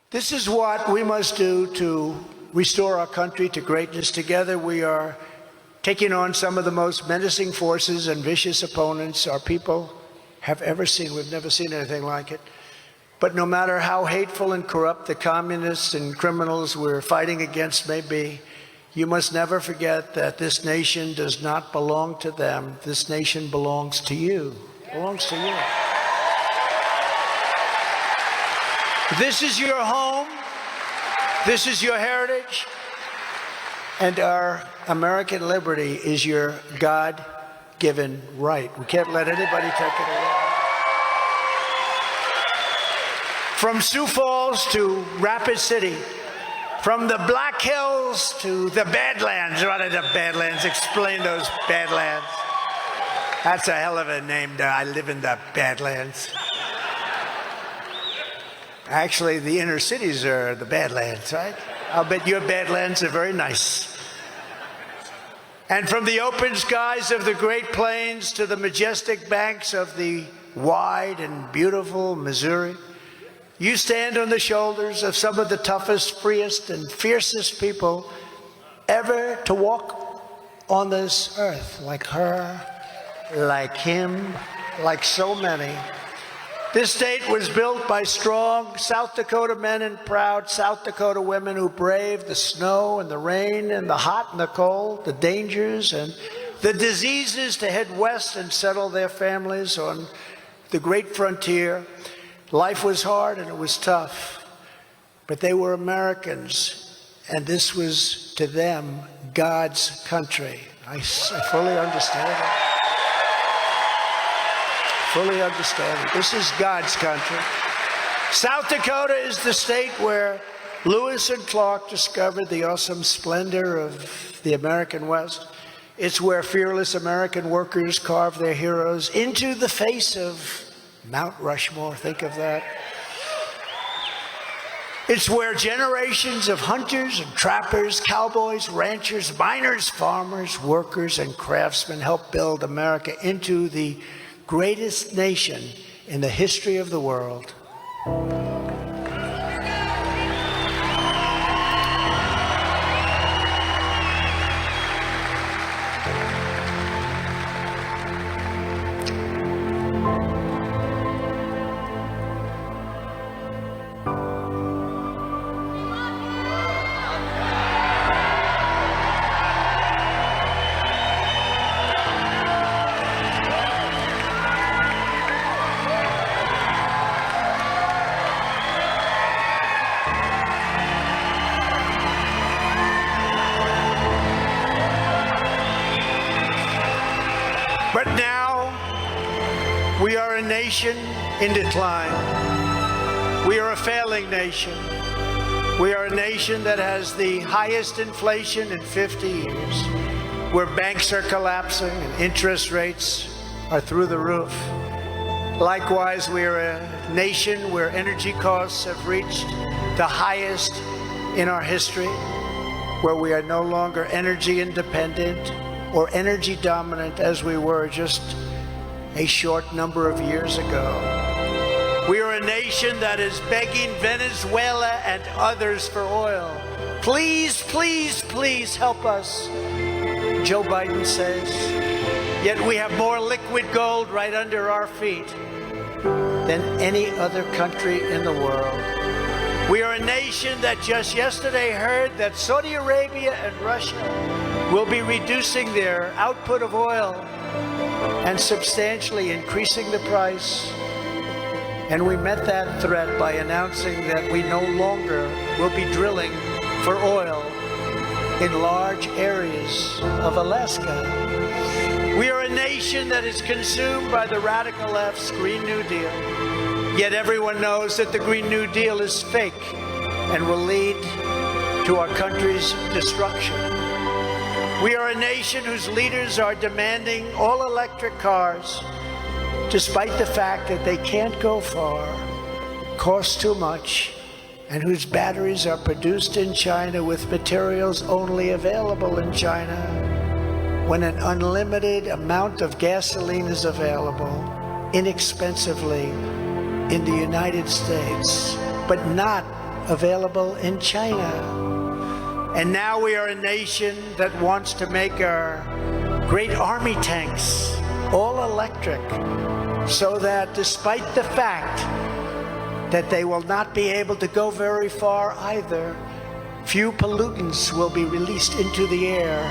This is what we must do to restore our country to greatness. Together we are taking on some of the most menacing forces and vicious opponents our people have ever seen. We've never seen anything like it. But no matter how hateful and corrupt the communists and criminals we're fighting against may be, you must never forget that this nation does not belong to them. This nation belongs to you. It belongs to you. This is your home. This is your heritage. And our American liberty is your God-given right. We can't let anybody take it away. From Sioux Falls to Rapid City, from the Black Hills to the Badlands. What are the Badlands? Explain those Badlands. That's a hell of a name. I live in the Badlands. Actually, the inner cities are the Badlands, right? I'll bet your Badlands are very nice. And from the open skies of the Great Plains to the majestic banks of the wide and beautiful Missouri, you stand on the shoulders of some of the toughest, freest, and fiercest people ever to walk on this earth, like her, like him, like so many. This state was built by strong South Dakota men and proud South Dakota women who braved the snow and the rain and the hot and the cold, the dangers and the diseases to head west and settle their families on the great frontier. Life was hard and it was tough, but they were Americans, and this was to them God's country. I fully understand it. Fully understand it. This is God's country. South Dakota is the state where Lewis and Clark discovered the awesome splendor of the American West. It's where fearless American workers carved their heroes into the face of Mount Rushmore. Think of that. It's where generations of hunters and trappers, cowboys, ranchers, miners, farmers, workers, and craftsmen helped build America into the greatest nation in the history of the world. But now, we are a nation in decline. We are a failing nation. We are a nation that has the highest inflation in 50 years, where banks are collapsing and interest rates are through the roof. Likewise, we are a nation where energy costs have reached the highest in our history, where we are no longer energy independent or energy dominant as we were just a short number of years ago. We are a nation that is begging Venezuela and others for oil. Please, please, please help us, Joe Biden says. Yet we have more liquid gold right under our feet than any other country in the world. We are a nation that just yesterday heard that Saudi Arabia and Russia will be reducing their output of oil and substantially increasing the price. And we met that threat by announcing that we no longer will be drilling for oil in large areas of Alaska. We are a nation that is consumed by the radical left's Green New Deal. Yet everyone knows that the Green New Deal is fake and will lead to our country's destruction. We are a nation whose leaders are demanding all-electric cars, despite the fact that they can't go far, cost too much, and whose batteries are produced in China with materials only available in China, when an unlimited amount of gasoline is available inexpensively in the United States, but not available in China. And now we are a nation that wants to make our great army tanks all electric, so that despite the fact that they will not be able to go very far either, few pollutants will be released into the air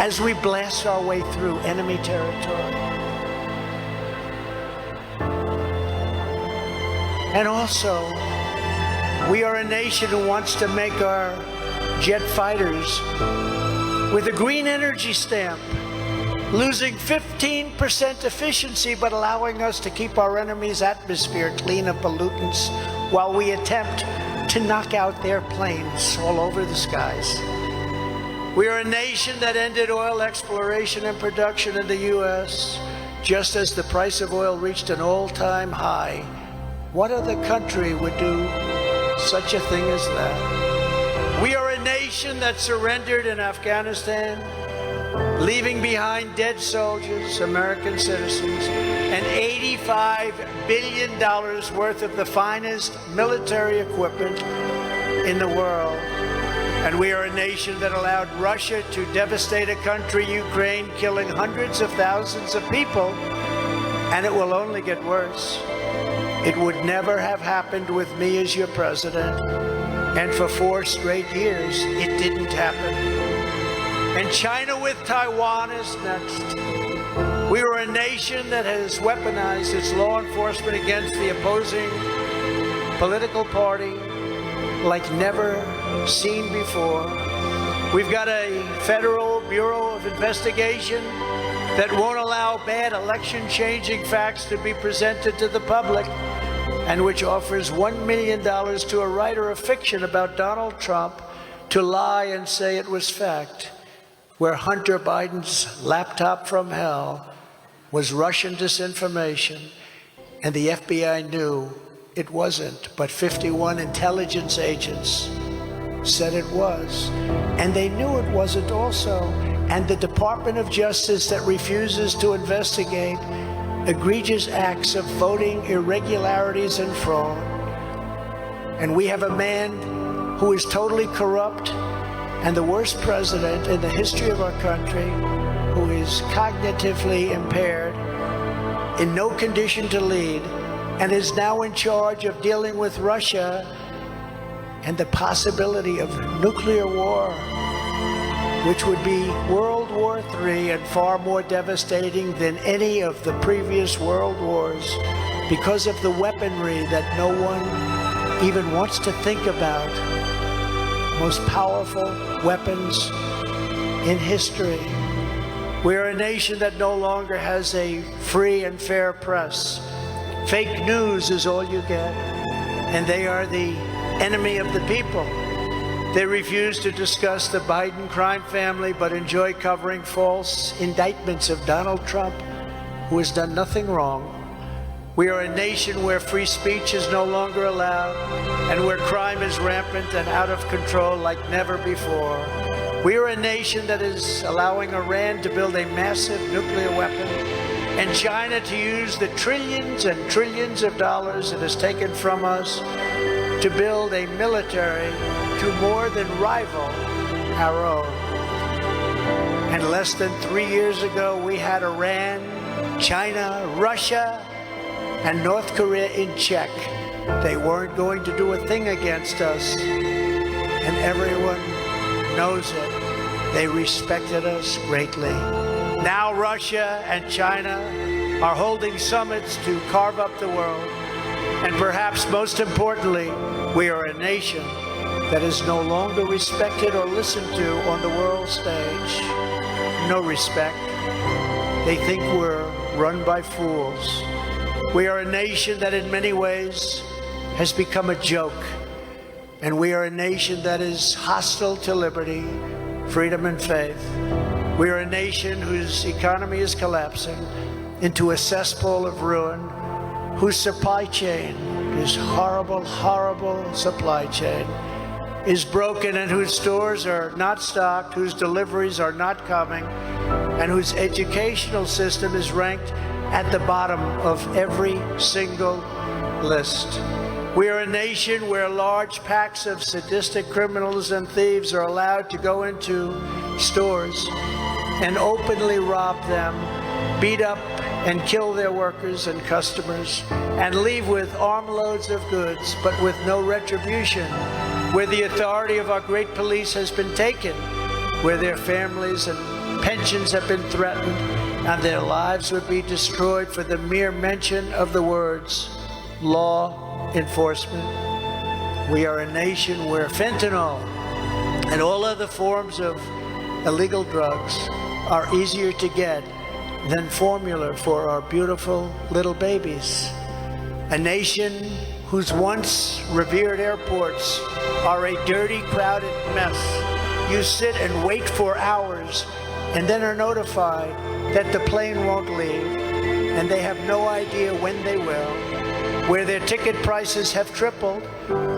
as we blast our way through enemy territory. And also, we are a nation who wants to make our jet fighters with a green energy stamp, losing 15% efficiency, but allowing us to keep our enemy's atmosphere clean of pollutants while we attempt to knock out their planes all over the skies. We are a nation that ended oil exploration and production in the U.S. just as the price of oil reached an all-time high. What other country would do such a thing as that? We are a nation that surrendered in Afghanistan, leaving behind dead soldiers, American citizens, and $85 billion worth of the finest military equipment in the world. And we are a nation that allowed Russia to devastate a country, Ukraine, killing hundreds of thousands of people, and it will only get worse. It would never have happened with me as your president, and for 4 straight years, it didn't happen. And China with Taiwan is next. We are a nation that has weaponized its law enforcement against the opposing political party like never seen before. We've got a Federal Bureau of Investigation that won't allow bad election-changing facts to be presented to the public, and which offers $1 million to a writer of fiction about Donald Trump to lie and say it was fact, where Hunter Biden's laptop from hell was Russian disinformation, and the FBI knew it wasn't, but 51 intelligence agents said it was. And they knew it wasn't also. And the Department of Justice that refuses to investigate egregious acts of voting irregularities and fraud. And we have a man who is totally corrupt and the worst president in the history of our country, who is cognitively impaired, in no condition to lead, and is now in charge of dealing with Russia and the possibility of nuclear war, which would be World War III and far more devastating than any of the previous world wars, because of the weaponry that no one even wants to think about. Most powerful weapons in history. We are a nation that no longer has a free and fair press. Fake news is all you get, and they are the enemy of the people. They refuse to discuss the Biden crime family, but enjoy covering false indictments of Donald Trump, who has done nothing wrong. We are a nation where free speech is no longer allowed, and where crime is rampant and out of control like never before. We are a nation that is allowing Iran to build a massive nuclear weapon, and China to use the trillions and trillions of dollars it has taken from us to build a military to more than rival our own. And less than 3 years ago, we had Iran, China, Russia, and North Korea in check. They weren't going to do a thing against us, and everyone knows it. They respected us greatly. Now Russia and China are holding summits to carve up the world. And perhaps most importantly, we are a nation that is no longer respected or listened to on the world stage. No respect. They think we're run by fools. We are a nation that in many ways has become a joke. And we are a nation that is hostile to liberty, freedom, and faith. We are a nation whose economy is collapsing into a cesspool of ruin, whose supply chain, whose horrible, horrible supply chain, is broken, and whose stores are not stocked, whose deliveries are not coming, and whose educational system is ranked at the bottom of every single list. We are a nation where large packs of sadistic criminals and thieves are allowed to go into stores and openly rob them, beat up and kill their workers and customers, and leave with armloads of goods, but with no retribution, where the authority of our great police has been taken, where their families and pensions have been threatened, and their lives would be destroyed for the mere mention of the words law enforcement. We are a nation where fentanyl and all other forms of illegal drugs are easier to get than formula for our beautiful little babies. A nation whose once revered airports are a dirty, crowded mess. You sit and wait for hours and then are notified that the plane won't leave, and they have no idea when they will, where their ticket prices have tripled.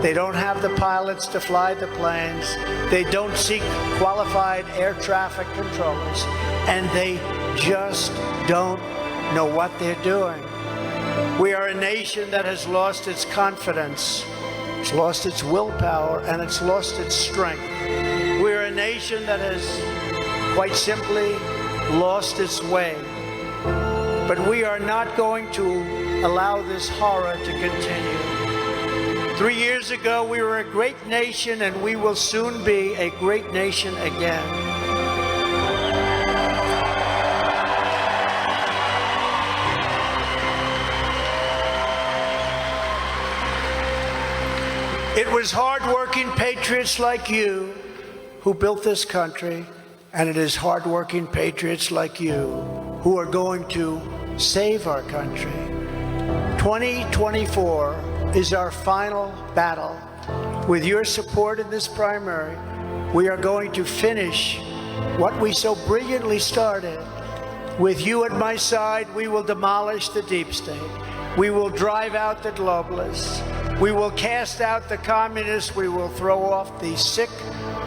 They don't have the pilots to fly the planes. They don't seek qualified air traffic controllers, and they just don't know what they're doing. We are a nation that has lost its confidence, it's lost its willpower, and it's lost its strength. We are a nation that has quite simply lost its way. But we are not going to allow this horror to continue. 3 years ago, we were a great nation, and we will soon be a great nation again. It was hard-working patriots like you who built this country, and it is hard-working patriots like you who are going to save our country. 2024 is our final battle. With your support in this primary, we are going to finish what we so brilliantly started. With you at my side, we will demolish the deep state. We will drive out the globalists. We will cast out the communists. We will throw off the sick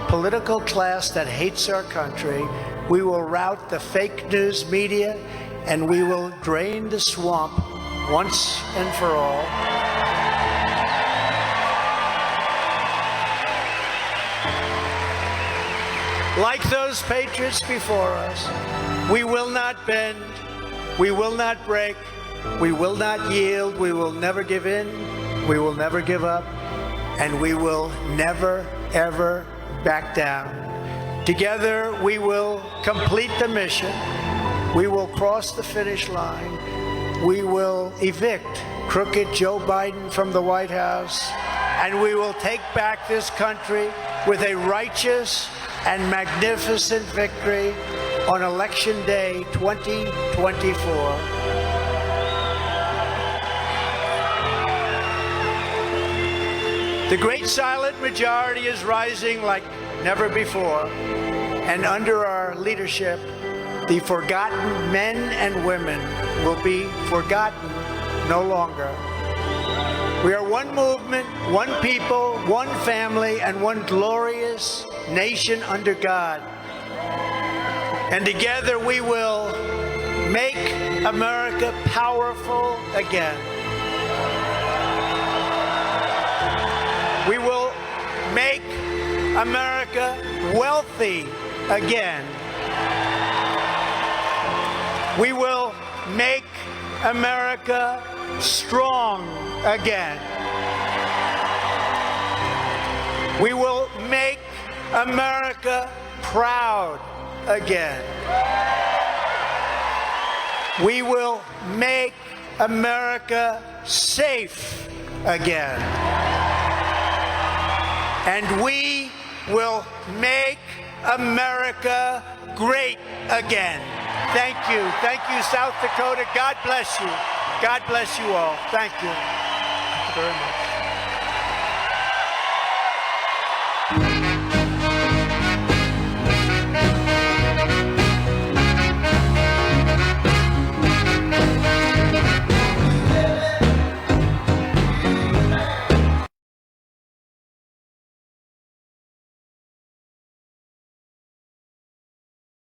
political class that hates our country. We will rout the fake news media, and we will drain the swamp once and for all. Like those patriots before us, we will not bend, we will not break, we will not yield, we will never give in, we will never give up, and we will never, ever back down. Together, we will complete the mission. We will cross the finish line. We will evict crooked Joe Biden from the White House, and we will take back this country with a righteous and magnificent victory on Election Day 2024. The great silent majority is rising like never before, and under our leadership, the forgotten men and women will be forgotten no longer. We are one movement, one people, one family, and one glorious nation under God. And together we will make America powerful again. We will make America wealthy again. We will make America strong again. We will make America proud again. We will make America safe again. And we will make America great again. Thank you. Thank you, South Dakota. God bless you. God bless you all. Thank you. Thank you very much.